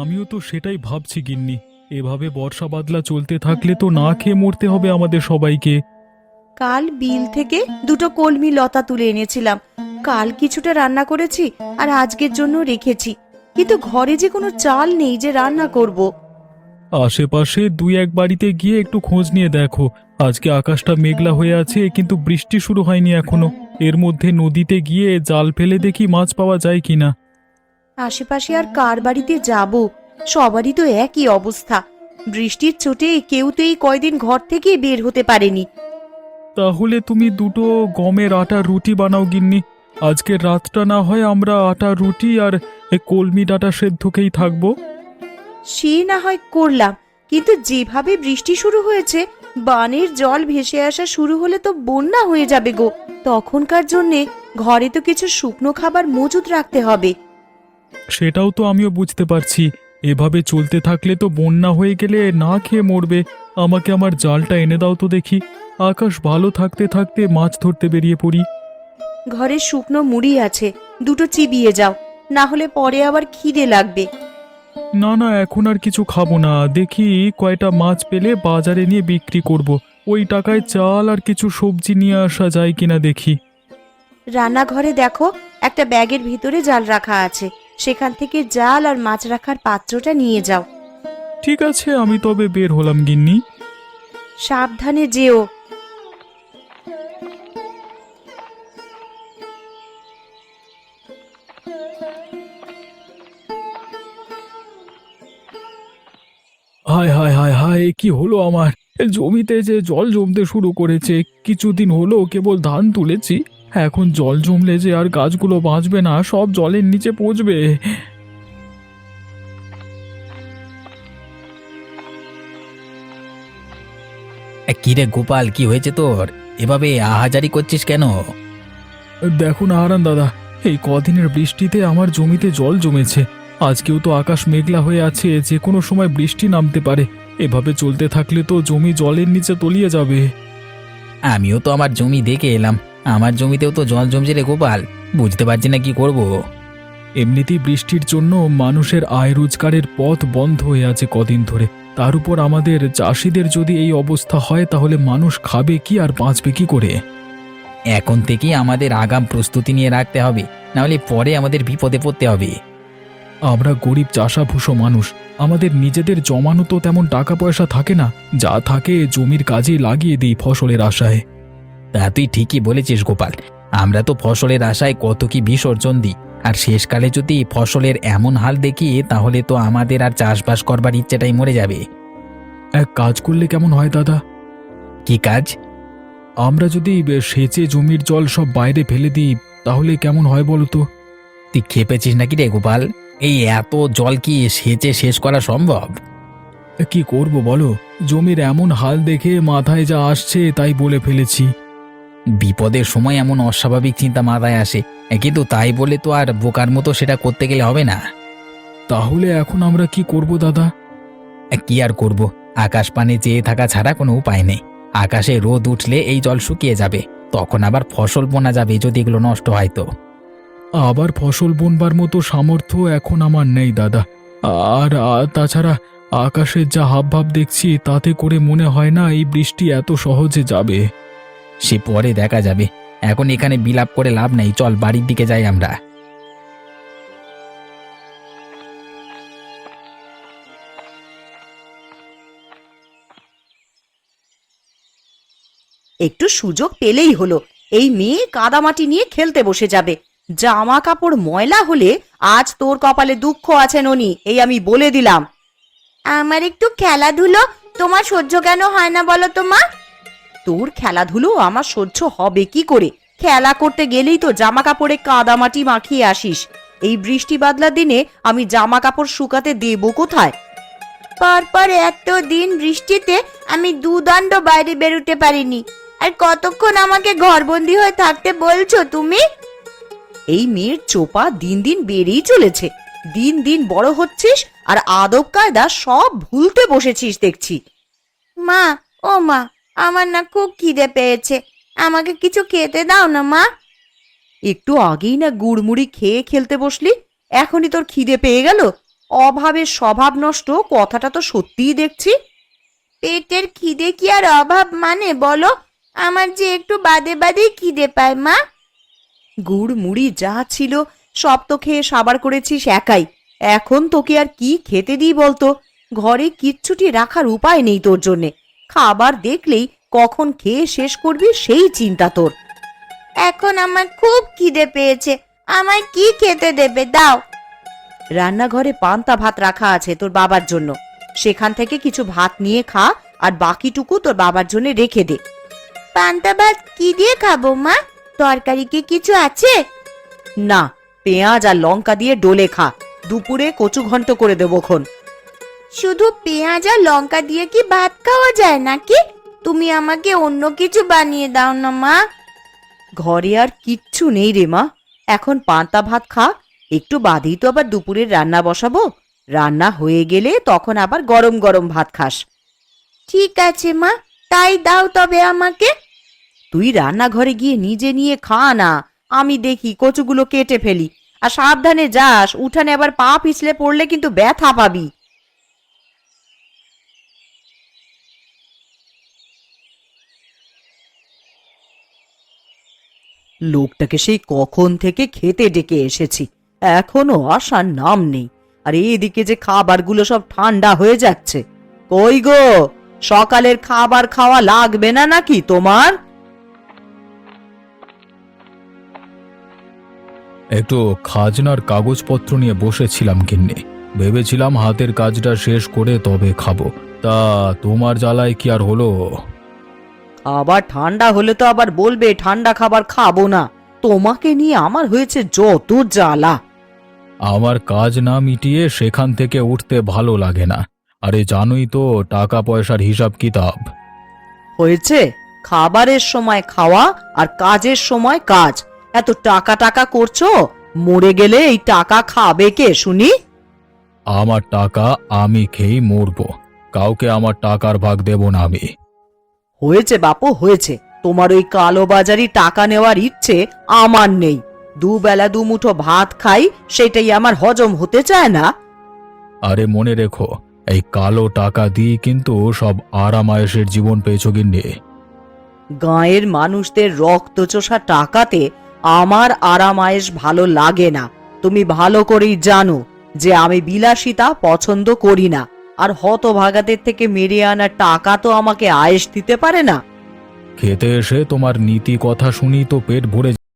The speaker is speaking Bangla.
আমিও তো সেটাই ভাবছি গিন্নি। এভাবে বর্ষা বাদলা চলতে থাকলে তো না খেয়ে মরতে হবে আমাদের সবাইকে। কাল বিল থেকে দুটো কলমি লতা তুলে এনেছিলাম। কাল কিছুটা রান্না করেছি আর আজকের জন্য রেখেছি, কিন্তু ঘরে যে কোনো চাল নেই যে রান্না করব। আশেপাশে দুই এক বাড়িতে গিয়ে একটু খোঁজ নিয়ে দেখো। আজকে আকাশটা মেঘলা হয়ে আছে, কিন্তু বৃষ্টি শুরু হয়নি এখনো। এর মধ্যে নদীতে গিয়ে জাল ফেলে দেখি মাছ পাওয়া যায় কিনা। আশেপাশে আর কার বাড়িতে যাব? সবারই তো একই অবস্থা। বৃষ্টির চোটে কেউ তো এই কয়দিন ঘর থেকে বের হতে পারেনি। তাহলে তুমি দুটো গমের আটার রুটি বানাও গিন্নি। আজকের রাতটা না হয় আমরা আটার রুটি আর কলমি ডাঁটা সেদ্ধ খেয়েই থাকবো। সে না হয় করলাম, কিন্তু যেভাবে বৃষ্টি শুরু হয়েছে, বানের জল ভেসে আসা শুরু হলে তো বন্যা হয়ে যাবে গো। তখনকার জন্যে ঘরে তো কিছু শুকনো খাবার মজুদ রাখতে হবে। সেটাও তো আমিও বুঝতে পারছি। এভাবে চলতে থাকলে তো বন্যা হয়ে গেলে না খেয়ে মরবে। আমাকে আমার জালটা এনে দাও তো দেখি। আকাশ ভালো থাকতে থাকতে মাছ ধরতে বেরিয়ে পড়ি। ঘরে শুকনো মুড়ি আছে, দুটো চিবিয়ে যাও, না হলে পরে আবার খিদে লাগবে। না না, এখন আর কিছু খাবো না। দেখি কয়টা মাছ পেলে বাজারে নিয়ে বিক্রি করব। ওই টাকায় চাল আর কিছু সবজি নিয়ে আসা যায় কিনা দেখি। রান্নাঘরে দেখো, একটা ব্যাগের ভিতরে জাল রাখা আছে, সেখান থেকে জাল আর মাছ রাখার পাত্রটা নিয়ে যাও। ঠিক আছে, আমি তবে বের হলাম গিন্নি। সাবধানে যেও। হায় হায় হায় হায়, কি হলো আমার? জমিতে যে জল জমতে শুরু করেছে। কিছুদিন হলো কেবল ধান তুলেছি, এখন জল জমলে যে আর গাছগুলো বাঁচবে না, সব জলের নিচে পচবে। কিরে গোপাল, কি হয়েছে তোর? এভাবে আহাজারি করছিস কেন? দেখুন হারান দাদা, এই কদিনের বৃষ্টিতে আমার জমিতে জল জমেছে। আজকেও তো আকাশ মেঘলা হয়ে আছে, যে কোনো সময় বৃষ্টি নামতে পারে। এভাবে চলতে থাকলে তো জমি জলের নিচে তলিয়ে যাবে। আমিও তো আমার জমি দেখে এলাম, আমার জমিতেও তো জল জমছে রে গোপাল। বুঝতে পারছি না কি করব। এমনিতেই বৃষ্টির জন্য মানুষের আয় রোজগারের পথ বন্ধ হয়ে আছে কদিন ধরে। তার উপর আমাদের চাষিদের যদি এই অবস্থা হয়, তাহলে মানুষ খাবে কি আর বাঁচবে কি করে? এখন থেকেই আমাদের আগাম প্রস্তুতি নিয়ে রাখতে হবে, নাহলে পরে আমাদের বিপদে পড়তে হবে। আমরা গরিব চাষাভুষো মানুষ, আমাদের নিজেদের জমানো তো তেমন টাকা পয়সা থাকে না। যা থাকে জমির কাজে লাগিয়ে দিই ফসলের আশায়। তা তুই ঠিকই বলেছিস গোপাল, আমরা তো ফসলের আশায় কত কি বিসর্জন দিই। আর শেষকালে যদি ফসলের এমন হাল দেখি, তাহলে তো আমাদের আর চাষবাস করবার ইচ্ছেটাই মরে যাবে। এক কাজ করলে কেমন হয় দাদা? কি কাজ? আমরা যদি সেচে জমির জল সব বাইরে ফেলে দিই, তাহলে কেমন হয় বলো তো? তুই খেপেছিস নাকি রে গোপাল? এই এত জল কি সেচে শেষ করা সম্ভব? কি করব বলো, জমির এমন হাল দেখে মাথায় যা আসছে তাই বলে ফেলেছি। বিপদের সময় এমন অস্বাভাবিক চিন্তা মাথায় আসে, কিন্তু তাই বলে তো আর বোকার মতো সেটা করতে গেলে হবে না। তাহলে এখন আমরা কি করব দাদা? কি আর করব, আকাশ পানে চেয়ে থাকা ছাড়া কোনো উপায় নেই। আকাশে রোদ উঠলে এই জল শুকিয়ে যাবে, তখন আবার ফসল বোনা যাবে যদি এগুলো নষ্ট হয় তো। আবার ফসল বুনবার মতো সামর্থ্য এখন আমার নেই দাদা। আর তাছাড়া আকাশের যা হাবভাব দেখছি, তাতে করে মনে হয় না এই বৃষ্টি এত সহজে যাবে। সে পরে দেখা যাবে, এখন এখানে বিলাপ করে লাভ নেই, চল বাড়ির দিকে যাই আমরা। একটু সুযোগ পেলেই হলো, এই মেয়ে কাদামাটি নিয়ে খেলতে বসে যাবে। জামা কাপড় ময়লা হলে আজ তোর কপালে দুঃখ আছে ননি, এই আমি বলে দিলাম। আমার একটু খেলাধুলো তোমার সহ্য কেন হয় না বলো তো মা? তোর খেলাধুলো আমার সহ্য হবে কি করে? খেলা করতে গেলেই তো জামা কাপড়ে কাদামাটি মাখিয়ে আসিস। এই বৃষ্টি বাদলার দিনে আমি জামা কাপড় শুকাতে দেব কোথায়? পরপর এত দিন বৃষ্টিতে আমি দুদণ্ড বাইরে বেরোতে পারিনি, আর কতক্ষণ আমাকে ঘরবন্দি হয়ে থাকতে বলছো তুমি? এই মেয়ের চোপা দিন দিন বেড়েই চলেছে। দিন দিন বড় হচ্ছিস আর আদব কায়দা সব ভুলতে বসেছিস দেখছি। মা, ও মা, আমার না খুব খিদে পেয়েছে, আমাকে কিছু খেতে দাও না মা। একটু আগেই না গুড়মুড়ি খেয়ে খেলতে বসলি, এখনই তোর খিদে পেয়ে গেল? অভাবের স্বভাব নষ্ট, কথাটা তো সত্যিই দেখছি। পেটের খিদে কি আর অভাব মানে বলো? আমার যে একটু বাদে বাদেই খিদে পায় মা। গুড় মুড়ি যা ছিল সব তো খেয়ে সাবার করেছিস একাই। এখন তোকে আর কি খেতে দিই বলতো? ঘরে কিচ্ছুটি রাখার উপায় নেই তোর জন্যে। খাবার দেখলেই কখন খেয়ে শেষ করবি সেই চিন্তা তোর। এখন আমার খুব খিদে পেয়েছে, আমায় কি খেতে দেবে দাও। রান্নাঘরে পান্তা ভাত রাখা আছে তোর বাবার জন্য, সেখান থেকে কিছু ভাত নিয়ে খা, আর বাকিটুকু তোর বাবার জন্য রেখে দে। পান্তা ভাত কি দিয়ে খাবো মা? তরকারি কি কিছু আছে? না, পেঁয়াজ আর লঙ্কা দিয়ে ডোলে খা। দুপুরে কচু ঘন্ট করে দেবো খন। শুধু পেঁয়াজ আর লঙ্কা দিয়ে কি ভাত খাওয়া যায় নাকি? তুমি আমাকে অন্য কিছু বানিয়ে দাও না মা। ঘরে আর কিচ্ছু নেই রে মা, এখন পান্তা ভাত খা। একটু বাদেই তো আবার দুপুরের রান্না বসাবো। রান্না হয়ে গেলে তখন আবার গরম গরম ভাত খাস। ঠিক আছে মা, তাই দাও তবে আমাকে। তুই রান্নাঘরে গিয়ে নিজে নিয়ে খা না, আমি দেখি কচুগুলো কেটে ফেলি। আর সাবধানে যাস, উঠানে আবার পা পিছলে পড়লে কিন্তু ব্যথা পাবি। লোকটাকে সেই কখন থেকে খেতে ডেকে এসেছি, এখনো আসার নাম নেই। আর এদিকে যে খাবারগুলো সব ঠান্ডা হয়ে যাচ্ছে। কই গো, সকালের খাবার খাওয়া লাগবে না নাকি তোমার? একটু খাজনার কাগজপত্র নিয়ে বসেছিলাম গিন্নি, ভেবেছিলাম হাতের কাজটা শেষ করে তবে খাবো। তা তোমার জ্বালায় কি আর হলো? আবার ঠান্ডা হলে তো আবার বলবে ঠান্ডা খাবার খাবো না। তোমাকে নিয়ে আমার হয়েছে যত জ্বালা। আমার কাজ না মিটিয়ে সেখান থেকে উঠতে ভালো লাগে না। আরে জানোই তো টাকা পয়সার হিসাব কিতাব। হয়েছে, খাবারের সময় খাওয়া আর কাজের সময় কাজ। এত টাকা টাকা করছো, মরে গেলে এই টাকা খাবে কে শুনি? আমার টাকা আমি খেয়েই মরবো, কাউকে আমার টাকার ভাগ দেব না আমি। হয়েছে বাপু হয়েছে, তোমার ওই কালোবাজারি টাকা নেওয়ার ইচ্ছে আমার নেই। দুবেলা দুমুঠো ভাত খাই, সেটাই আমার হজম হতে চায় না। আরে মনে রেখো, এই কালো টাকা দিয়ে কিন্তু সব আরামায়েশের জীবন পেয়েছো গিন্নি। গাঁয়ের মানুষদের রক্তচোষা টাকাতে আমার আরামায়েশ ভালো লাগে না। তুমি ভালো করেই জানো যে আমি বিলাসিতা পছন্দ করি না। আর হতভাগাদের থেকে মেরে আনা টাকা তো আমাকে আয়েশ দিতে পারে না। খেতে এসে তোমার নীতি কথা শুনি তো পেট ভরে